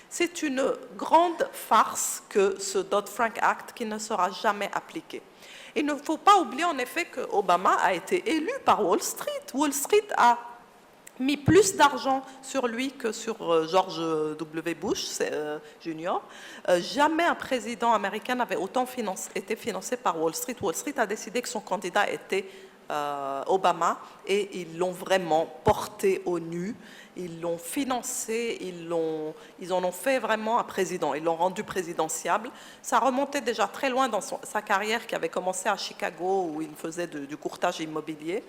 C'est une grande farce que ce Dodd-Frank Act qui ne sera jamais appliqué. Il ne faut pas oublier en effet que Obama a été élu par Wall Street. Wall Street a mis plus d'argent sur lui que sur George W. Bush Jr. Jamais un président américain n'avait autant été financé par Wall Street. Wall Street a décidé que son candidat était Obama et ils l'ont vraiment porté au nu. Ils l'ont financé, ils en ont fait vraiment un président, ils l'ont rendu présidentiable. Ça remontait déjà très loin dans sa carrière qui avait commencé à Chicago où il faisait du courtage immobilier.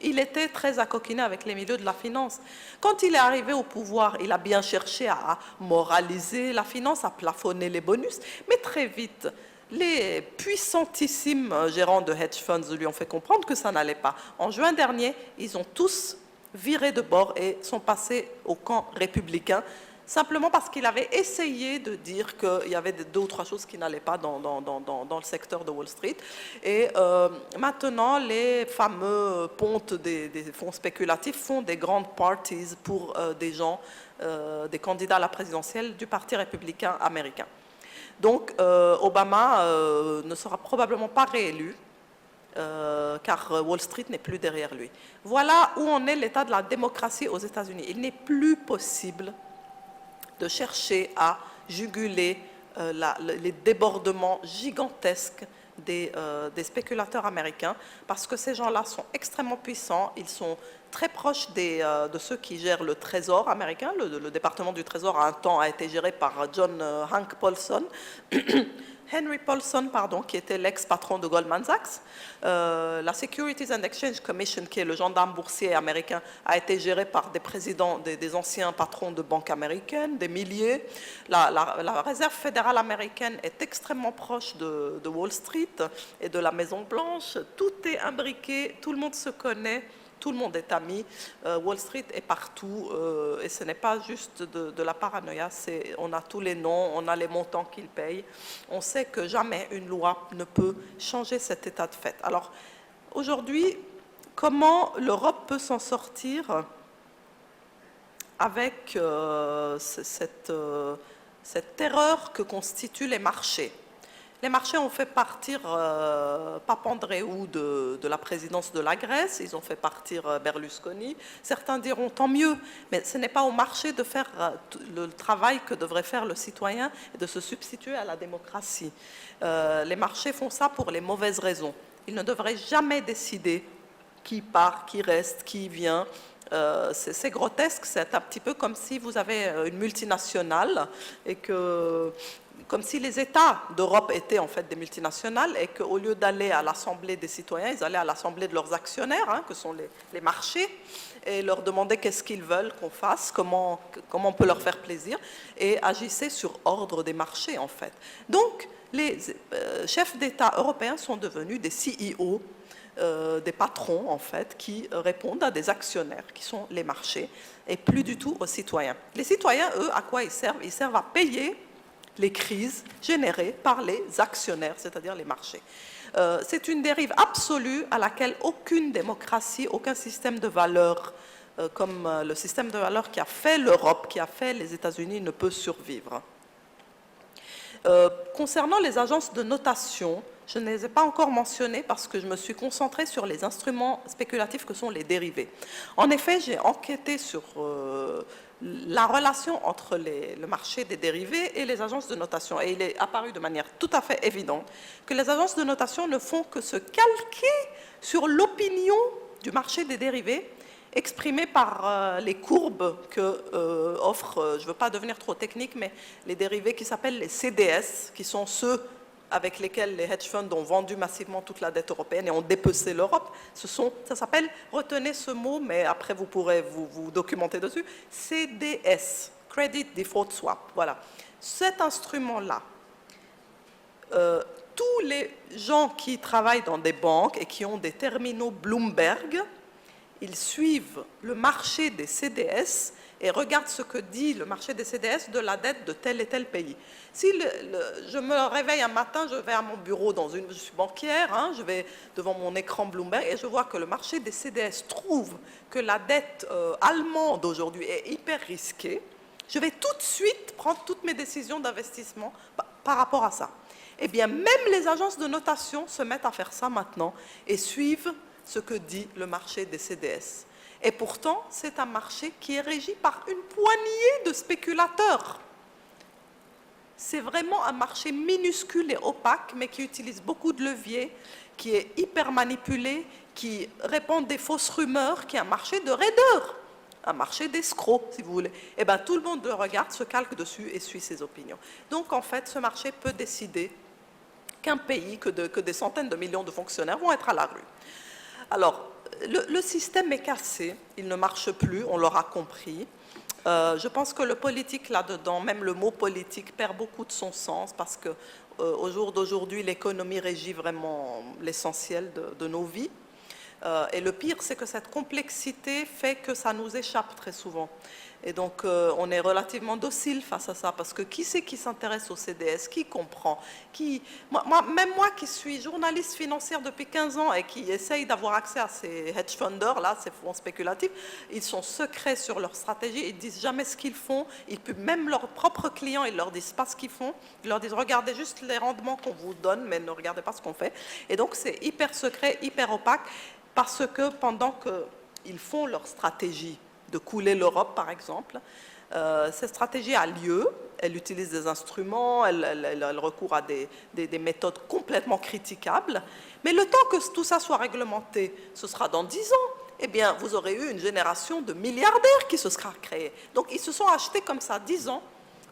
Il était très accoquiné avec les milieux de la finance. Quand il est arrivé au pouvoir, il a bien cherché à moraliser la finance, à plafonner les bonus, mais très vite, les puissantissimes gérants de hedge funds lui ont fait comprendre que ça n'allait pas. En juin dernier, ils ont tous viré de bord et sont passés au camp républicain, simplement parce qu'il avait essayé de dire qu'il y avait deux ou trois choses qui n'allaient pas dans le secteur de Wall Street. Et maintenant, les fameux pontes des fonds spéculatifs font des grandes parties pour des gens, des candidats à la présidentielle du Parti républicain américain. Donc, Obama ne sera probablement pas réélu, car Wall Street n'est plus derrière lui. Voilà où en est l'état de la démocratie aux États-Unis. Il n'est plus possible de chercher à juguler les débordements gigantesques des spéculateurs américains, parce que ces gens-là sont extrêmement puissants, ils sont très proches de ceux qui gèrent le Trésor américain. Le département du Trésor, à un temps, a été géré par Hank Paulson, Henry Paulson, pardon, qui était l'ex-patron de Goldman Sachs. La Securities and Exchange Commission, qui est le gendarme boursier américain, a été gérée par des présidents, des anciens patrons de banques américaines, des milliers. La Réserve fédérale américaine est extrêmement proche de Wall Street et de la Maison-Blanche. Tout est imbriqué, tout le monde se connaît. Tout le monde est ami, Wall Street est partout et ce n'est pas juste de la paranoïa, on a tous les noms, on a les montants qu'ils payent. On sait que jamais une loi ne peut changer cet état de fait. Alors aujourd'hui, comment l'Europe peut s'en sortir avec cette terreur que constituent les marchés? Les marchés ont fait partir Papandréou de la présidence de la Grèce, ils ont fait partir Berlusconi. Certains diront tant mieux, mais ce n'est pas au marché de faire le travail que devrait faire le citoyen et de se substituer à la démocratie. Les marchés font ça pour les mauvaises raisons. Ils ne devraient jamais décider qui part, qui reste, qui vient. C'est grotesque, c'est un petit peu comme si vous avez une multinationale et que... comme si les États d'Europe étaient en fait des multinationales et qu'au lieu d'aller à l'Assemblée des citoyens, ils allaient à l'Assemblée de leurs actionnaires, hein, que sont les marchés, et leur demandaient qu'est-ce qu'ils veulent qu'on fasse, comment on peut leur faire plaisir, et agissaient sur ordre des marchés en fait. Donc, les chefs d'État européens sont devenus des CEO, des patrons en fait, qui répondent à des actionnaires, qui sont les marchés, et plus du tout aux citoyens. Les citoyens, eux, à quoi ils servent? Ils servent à payer les crises générées par les actionnaires, c'est-à-dire les marchés. C'est une dérive absolue à laquelle aucune démocratie, aucun système de valeurs, comme le système de valeurs qui a fait l'Europe, qui a fait les États-Unis, ne peut survivre. Concernant les agences de notation, je ne les ai pas encore mentionnées parce que je me suis concentrée sur les instruments spéculatifs que sont les dérivés. En effet, j'ai enquêté sur la relation entre le marché des dérivés et les agences de notation. Et il est apparu de manière tout à fait évidente que les agences de notation ne font que se calquer sur l'opinion du marché des dérivés exprimée par les courbes que offrent, je ne veux pas devenir trop technique, mais les dérivés qui s'appellent les CDS, qui sont ceux avec lesquels les hedge funds ont vendu massivement toute la dette européenne et ont dépecé l'Europe. Ça s'appelle, retenez ce mot, mais après vous pourrez vous documenter dessus, CDS, Credit Default Swap. Voilà. Cet instrument-là, tous les gens qui travaillent dans des banques et qui ont des terminaux Bloomberg, ils suivent le marché des CDS et regardent ce que dit le marché des CDS de la dette de tel et tel pays. Si je me réveille un matin, je vais à mon bureau, je suis banquière, hein, je vais devant mon écran Bloomberg et je vois que le marché des CDS trouve que la dette allemande aujourd'hui est hyper risquée. Je vais tout de suite prendre toutes mes décisions d'investissement par rapport à ça. Eh bien, même les agences de notation se mettent à faire ça maintenant et suivent ce que dit le marché des CDS. Et pourtant, c'est un marché qui est régi par une poignée de spéculateurs. C'est vraiment un marché minuscule et opaque, mais qui utilise beaucoup de leviers, qui est hyper manipulé, qui répand des fausses rumeurs, qui est un marché de raideurs, un marché d'escrocs, si vous voulez. Eh bien, tout le monde le regarde, se calque dessus et suit ses opinions. Donc, en fait, ce marché peut décider qu'un pays, que des centaines de millions de fonctionnaires vont être à la rue. Alors, le système est cassé, il ne marche plus, on l'aura compris. Je pense que le politique là-dedans, même le mot politique, perd beaucoup de son sens parce qu'au jour d'aujourd'hui, l'économie régit vraiment l'essentiel de nos vies. Et le pire, c'est que cette complexité fait que ça nous échappe très souvent. Et donc, on est relativement docile face à ça, parce que qui c'est qui s'intéresse au CDS, qui comprend, même moi qui suis journaliste financière depuis 15 ans et qui essaye d'avoir accès à ces hedge funders, là, ces fonds spéculatifs, ils sont secrets sur leur stratégie, ils ne disent jamais ce qu'ils font, même leurs propres clients, ils ne leur disent pas ce qu'ils font, ils leur disent regardez juste les rendements qu'on vous donne, mais ne regardez pas ce qu'on fait. Et donc, c'est hyper secret, hyper opaque, parce que pendant qu'ils font leur stratégie de couler l'Europe, par exemple, cette stratégie a lieu, elle utilise des instruments, elle recourt à des méthodes complètement critiquables, mais le temps que tout ça soit réglementé, ce sera dans 10 ans, eh bien, vous aurez eu une génération de milliardaires qui se sera créée. Donc, ils se sont achetés comme ça 10 ans,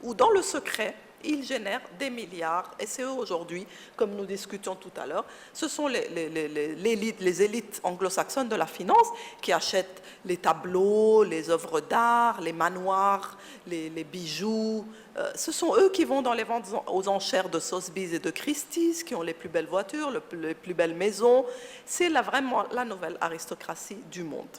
où dans le secret, ils génèrent des milliards, et c'est eux aujourd'hui, comme nous discutions tout à l'heure, ce sont les élites anglo-saxonnes de la finance qui achètent les tableaux, les œuvres d'art, les manoirs, les bijoux. Ce sont eux qui vont dans les ventes aux enchères de Sotheby's et de Christie's, qui ont les plus belles voitures, les plus belles maisons. C'est vraiment la nouvelle aristocratie du monde.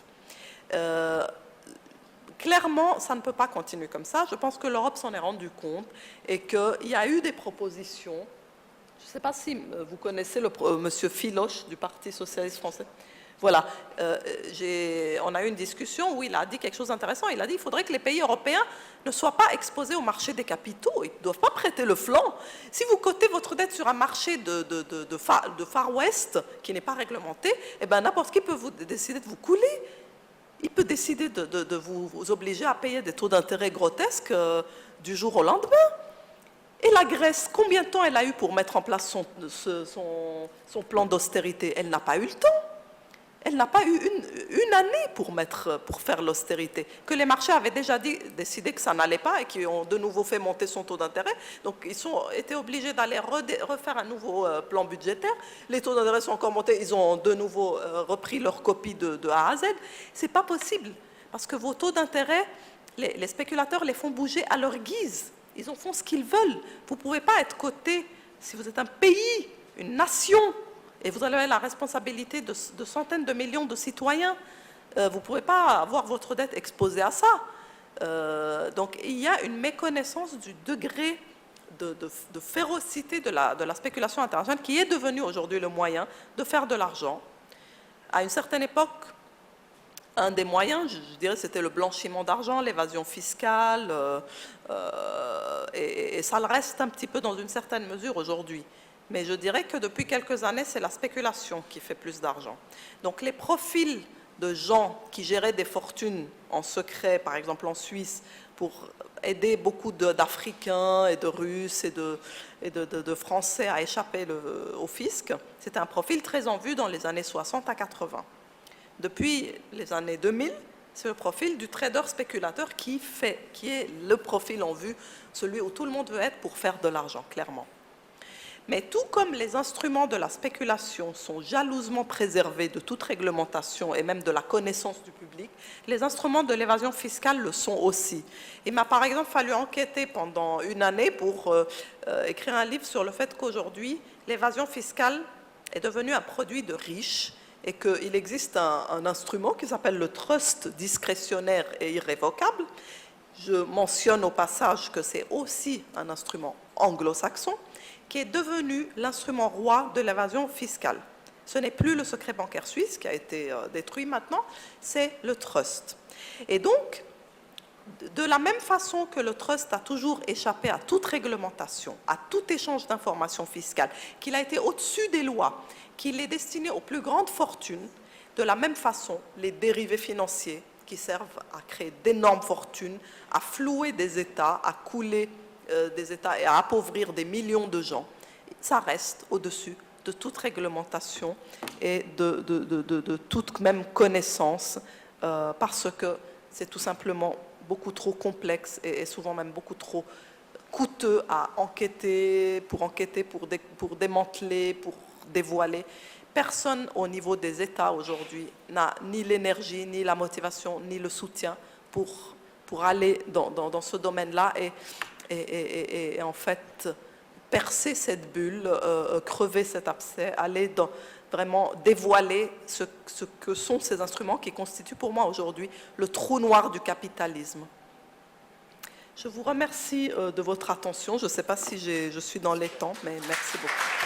Clairement, ça ne peut pas continuer comme ça. Je pense que l'Europe s'en est rendu compte et qu'il y a eu des propositions. Je ne sais pas si vous connaissez monsieur Filoche du Parti socialiste français. Voilà, on a eu une discussion où il a dit quelque chose d'intéressant. Il a dit qu'il faudrait que les pays européens ne soient pas exposés au marché des capitaux. Ils ne doivent pas prêter le flanc. Si vous cotez votre dette sur un marché de Far West qui n'est pas réglementé, eh ben, n'importe qui peut décider de vous couler. Il peut décider de vous obliger à payer des taux d'intérêt grotesques du jour au lendemain. Et la Grèce, combien de temps elle a eu pour mettre en place son plan d'austérité? Elle n'a pas eu le temps. Elle n'a pas eu une année pour faire l'austérité. Que les marchés avaient déjà décidé que ça n'allait pas et qui ont de nouveau fait monter son taux d'intérêt. Donc, ils ont été obligés d'aller refaire un nouveau plan budgétaire. Les taux d'intérêt sont encore montés. Ils ont de nouveau repris leur copie de A à Z. Ce n'est pas possible. Parce que vos taux d'intérêt, les spéculateurs les font bouger à leur guise. Ils en font ce qu'ils veulent. Vous ne pouvez pas être coté, si vous êtes un pays, une nation, et vous avez la responsabilité de centaines de millions de citoyens. Vous ne pouvez pas avoir votre dette exposée à ça. Donc, il y a une méconnaissance du degré de férocité de la spéculation internationale qui est devenu aujourd'hui le moyen de faire de l'argent. À une certaine époque, un des moyens, je dirais, c'était le blanchiment d'argent, l'évasion fiscale, et ça le reste un petit peu dans une certaine mesure aujourd'hui. Mais je dirais que depuis quelques années, c'est la spéculation qui fait plus d'argent. Donc les profils de gens qui géraient des fortunes en secret, par exemple en Suisse, pour aider beaucoup d'Africains et de Russes et de Français à échapper au fisc, c'était un profil très en vue dans les années 60 à 80. Depuis les années 2000, c'est le profil du trader spéculateur qui est le profil en vue, celui où tout le monde veut être pour faire de l'argent, clairement. Mais tout comme les instruments de la spéculation sont jalousement préservés de toute réglementation et même de la connaissance du public, les instruments de l'évasion fiscale le sont aussi. Il m'a par exemple fallu enquêter pendant une année pour écrire un livre sur le fait qu'aujourd'hui, l'évasion fiscale est devenue un produit de riches et qu'il existe un instrument qui s'appelle le trust discrétionnaire et irrévocable. Je mentionne au passage que c'est aussi un instrument anglo-saxon, qui est devenu l'instrument roi de l'évasion fiscale. Ce n'est plus le secret bancaire suisse qui a été détruit maintenant, c'est le trust. Et donc, De la même façon que le trust a toujours échappé à toute réglementation, à tout échange d'informations fiscales, qu'il a été au-dessus des lois, qu'il est destiné aux plus grandes fortunes, de la même façon, les dérivés financiers qui servent à créer d'énormes fortunes, à flouer des États, à couler des États et à appauvrir des millions de gens, ça reste au-dessus de toute réglementation et de toute même connaissance, parce que c'est tout simplement beaucoup trop complexe et souvent même beaucoup trop coûteux à enquêter, pour démanteler, pour dévoiler. Personne au niveau des États aujourd'hui n'a ni l'énergie, ni la motivation, ni le soutien pour aller dans ce domaine-là et en fait percer cette bulle, crever cet abcès, aller vraiment dévoiler ce que sont ces instruments qui constituent pour moi aujourd'hui le trou noir du capitalisme. Je vous remercie de votre attention. Je ne sais pas si je suis dans les temps, mais merci beaucoup.